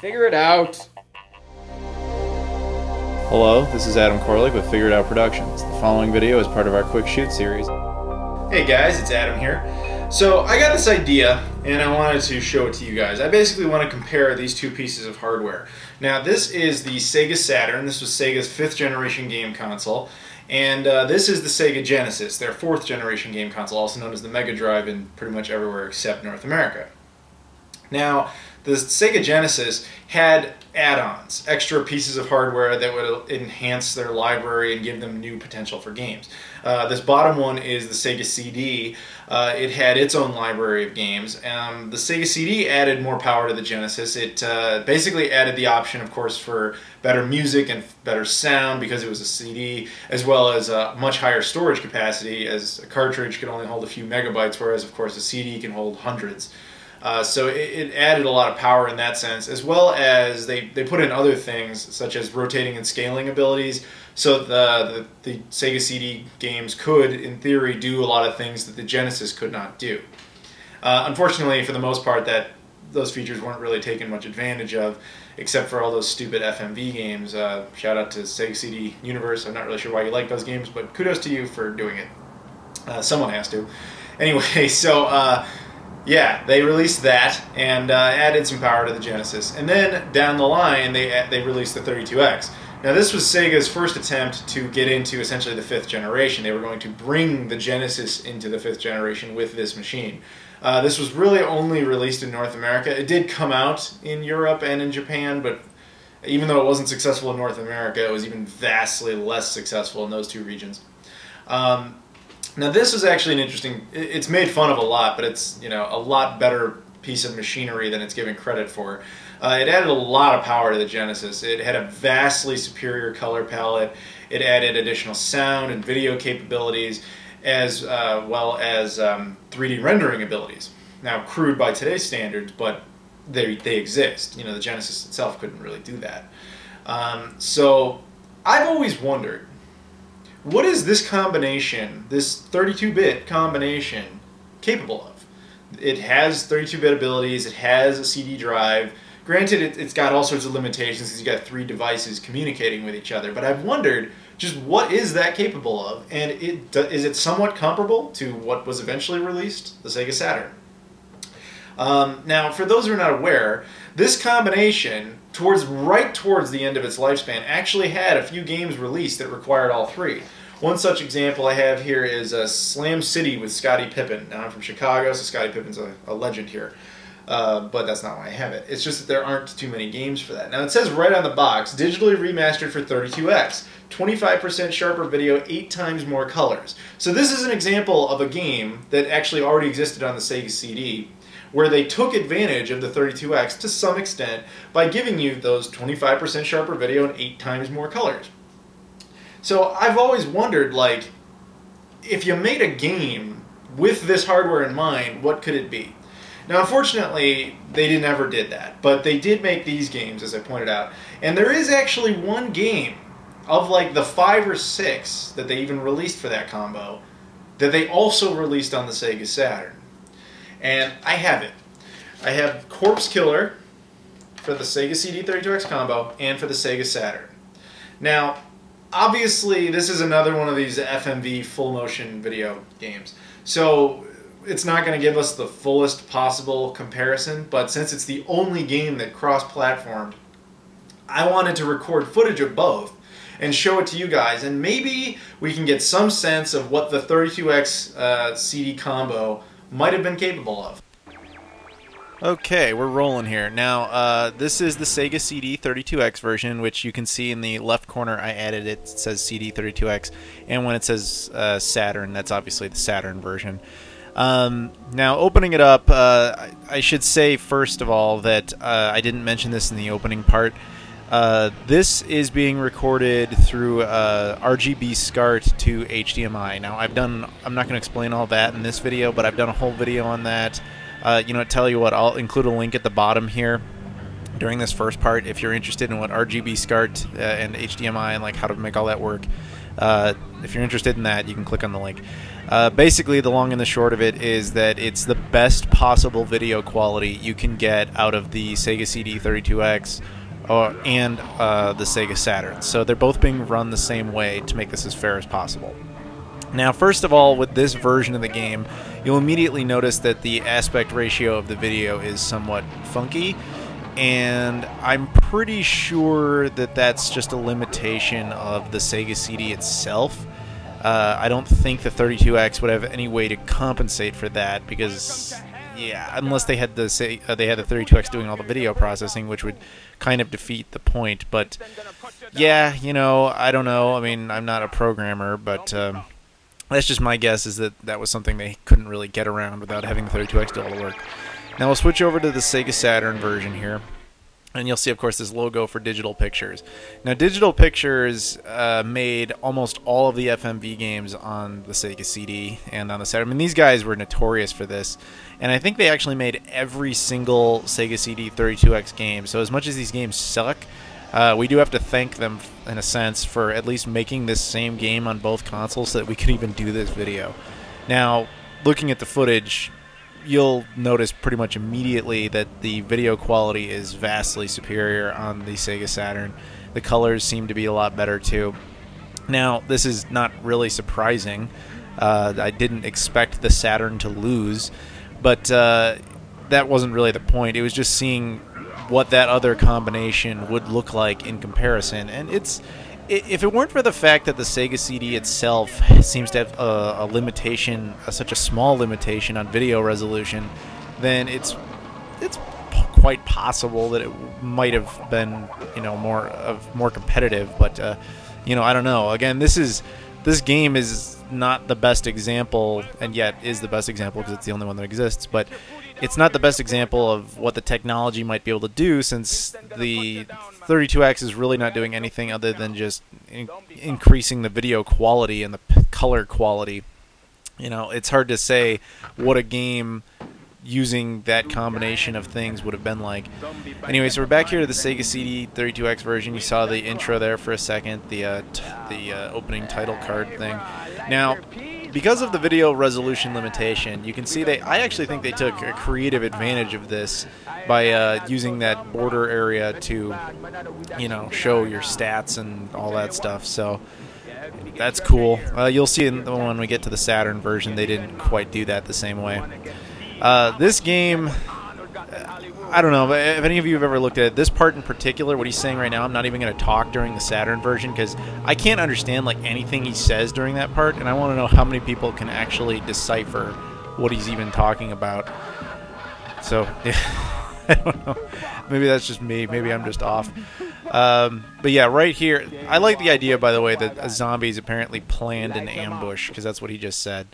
Figure it out. Hello, this is Adam Koralik with Figure It Out Productions. The following video is part of our Quick Shoot series. Hey guys, it's Adam here. So I got this idea and I wanted to show it to you guys. I basically want to compare these two pieces of hardware. Now this is the Sega Saturn. This was Sega's 5th generation game console. And this is the Sega Genesis, their 4th generation game console, also known as the Mega Drive in pretty much everywhere except North America. Now, the Sega Genesis had add-ons, extra pieces of hardware that would enhance their library and give them new potential for games. This bottom one is the Sega CD. It had its own library of games. The Sega CD added more power to the Genesis. It basically added the option, of course, for better music and better sound because it was a CD, as well as much higher storage capacity, as a cartridge could only hold a few megabytes, whereas, of course, a CD can hold hundreds. So it added a lot of power in that sense, as well as they put in other things such as rotating and scaling abilities, so the Sega CD games could, in theory, do a lot of things that the Genesis could not do. Unfortunately, for the most part, those features weren't really taken much advantage of, except for all those stupid FMV games. Shout out to Sega CD Universe. I'm not really sure why you like those games, but kudos to you for doing it. Someone has to. Anyway, so yeah, they released that and added some power to the Genesis. And then down the line, they released the 32X. Now this was Sega's first attempt to get into essentially the 5th generation. They were going to bring the Genesis into the 5th generation with this machine. This was really only released in North America. It did come out in Europe and in Japan, but even though it wasn't successful in North America, it was even vastly less successful in those two regions. Now this is actually an interesting, it's made fun of a lot, but it's, you know, a lot better piece of machinery than it's given credit for. It added a lot of power to the Genesis. It had a vastly superior color palette. It added additional sound and video capabilities, as well as 3D rendering abilities. Now, crude by today's standards, but they exist. You know, the Genesis itself couldn't really do that. So I've always wondered, what is this combination, this 32-bit combination, capable of? It has 32-bit abilities, it has a CD drive. Granted, it's got all sorts of limitations because you've got 3 devices communicating with each other, but I've wondered just what is that capable of, and is it somewhat comparable to what was eventually released, the Sega Saturn? Now, for those who are not aware, this combination, right towards the end of its lifespan, actually had a few games released that required all 3. One such example I have here is Slam City with Scottie Pippen. Now, I'm from Chicago, so Scottie Pippen's a legend here. But that's not why I have it. It's just that there aren't too many games for that. Now, it says right on the box, digitally remastered for 32X. 25% sharper video, 8 times more colors. So this is an example of a game that actually already existed on the Sega CD, where they took advantage of the 32X to some extent by giving you those 25% sharper video and 8 times more colors. So I've always wondered, like, if you made a game with this hardware in mind, what could it be? Now, unfortunately, they never did that, but they did make these games, as I pointed out, and there is actually one game of like the 5 or 6 that they even released for that combo that they also released on the Sega Saturn. And I have it. I have Corpse Killer for the Sega CD 32X combo and for the Sega Saturn. Now, obviously, this is another one of these FMV full motion video games. So it's not going to give us the fullest possible comparison, but since it's the only game that cross-platformed, I wanted to record footage of both and show it to you guys, and maybe we can get some sense of what the 32X CD combo might have been capable of. Okay, we're rolling here. Now, this is the Sega CD 32X version, which you can see in the left corner. I added it. It says CD 32X, and when it says Saturn, that's obviously the Saturn version. Now, opening it up, I should say first of all that I didn't mention this in the opening part. This is being recorded through RGB SCART to HDMI. Now, I'm not going to explain all that in this video, but I've done a whole video on that. You know, tell you what, I'll include a link at the bottom here during this first part if you're interested in what RGB SCART and HDMI and like how to make all that work. if you're interested in that, you can click on the link. Basically, the long and the short of it is that it's the best possible video quality you can get out of the Sega CD 32X and the Sega Saturn. So they're both being run the same way to make this as fair as possible. Now, first of all, with this version of the game, you'll immediately notice that the aspect ratio of the video is somewhat funky, and I'm pretty sure that that's just a limitation of the Sega CD itself. I don't think the 32X would have any way to compensate for that, because, yeah, unless they had the 32X doing all the video processing, which would kind of defeat the point. But yeah, you know, I don't know. I mean, I'm not a programmer, but that's just my guess, is that that was something they couldn't really get around without having the 32X do all the work. Now we'll switch over to the Sega Saturn version here, and you'll see, of course, this logo for Digital Pictures. Now, Digital Pictures made almost all of the FMV games on the Sega CD and on the Saturn. I mean, these guys were notorious for this, and I think they actually made every single Sega CD 32X game. So as much as these games suck, we do have to thank them, in a sense, for at least making this same game on both consoles so that we could even do this video. Now, looking at the footage, you'll notice pretty much immediately that the video quality is vastly superior on the Sega Saturn. The colors seem to be a lot better too. Now, this is not really surprising. I didn't expect the Saturn to lose, but that wasn't really the point. It was just seeing what that other combination would look like in comparison. And if it weren't for the fact that the Sega CD itself seems to have a limitation, such a small limitation on video resolution, then it's quite possible that it might have been, you know, more competitive. But you know, I don't know. Again, this game is not the best example, and yet is the best example because it's the only one that exists. But it's not the best example of what the technology might be able to do, since the 32X is really not doing anything other than just increasing the video quality and the color quality. You know, it's hard to say what a game using that combination of things would have been like. Anyway, so we're back here to the Sega CD 32X version. You saw the intro there for a second, the opening title card thing. Now, because of the video resolution limitation, you can see I actually think they took a creative advantage of this by using that border area to, you know, show your stats and all that stuff. So that's cool. You'll see when we get to the Saturn version, they didn't quite do that the same way. This game, I don't know, if any of you have ever looked at it, this part in particular, what he's saying right now, I'm not even going to talk during the Saturn version because I can't understand like anything he says during that part, and I want to know how many people can actually decipher what he's even talking about. So, yeah, I don't know. Maybe that's just me. Maybe I'm just off. But yeah, right here, I like the idea, by the way, that a zombie's apparently planned an ambush, because that's what he just said.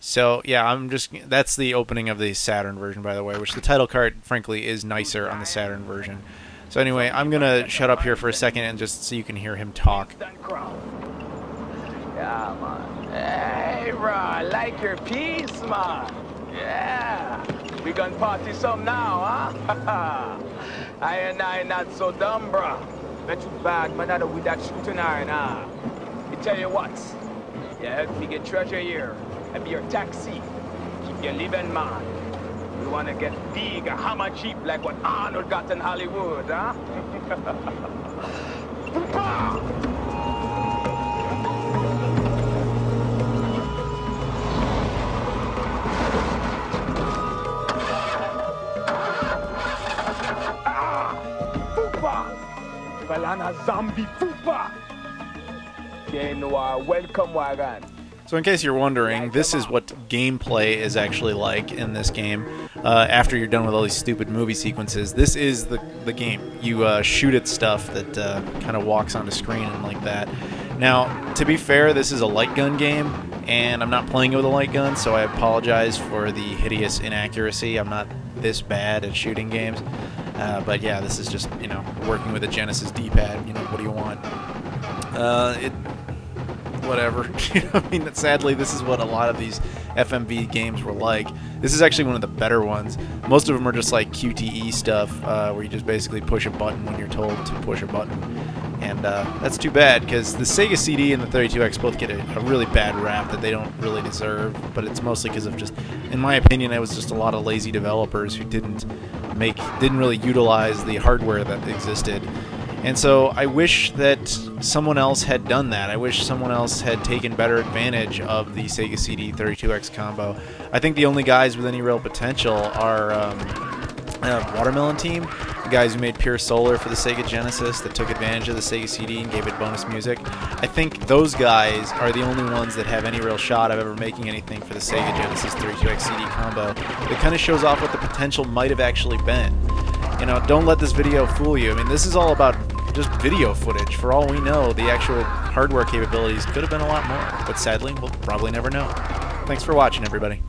So yeah, that's the opening of the Saturn version, by the way, which the title card, frankly, is nicer on the Saturn version. So anyway, I'm going to shut up here for a second and just so you can hear him talk. Yeah, man. Hey, bro, I like your piece, man. Yeah. We gonna party some now, huh? I not so dumb, bro. Not too bad, man, not with that shooting iron, huh? I tell you what, you help me get treasure here. I be your taxi. Keep you living, man. You wanna get big, a hammer cheap like what Arnold got in Hollywood, huh? Zombie Fupa. They know our welcome wagon. So in case you're wondering, this is what gameplay is actually like in this game. After you're done with all these stupid movie sequences, this is the game. You shoot at stuff that kind of walks onto screen and like that. Now, to be fair, this is a light gun game, and I'm not playing it with a light gun, so I apologize for the hideous inaccuracy. I'm not this bad at shooting games. But yeah, this is just, you know, working with a Genesis D-pad. You know, what do you want? Whatever. You know, I mean, sadly, this is what a lot of these FMV games were like. This is actually one of the better ones. Most of them are just like QTE stuff, where you just basically push a button when you're told to push a button. And that's too bad, because the Sega CD and the 32X both get a really bad rap that they don't really deserve, but it's mostly because of just, in my opinion, it was just a lot of lazy developers who didn't really utilize the hardware that existed. And so I wish that someone else had done that. I wish someone else had taken better advantage of the Sega CD 32X combo. I think the only guys with any real potential are Watermelon Team, the guys who made Pure Solar for the Sega Genesis that took advantage of the Sega CD and gave it bonus music. I think those guys are the only ones that have any real shot of ever making anything for the Sega Genesis 32X CD combo. It kind of shows off what the potential might have actually been. You know, don't let this video fool you. I mean, this is all about just video footage. For all we know, the actual hardware capabilities could have been a lot more, but sadly, we'll probably never know. Thanks for watching, everybody.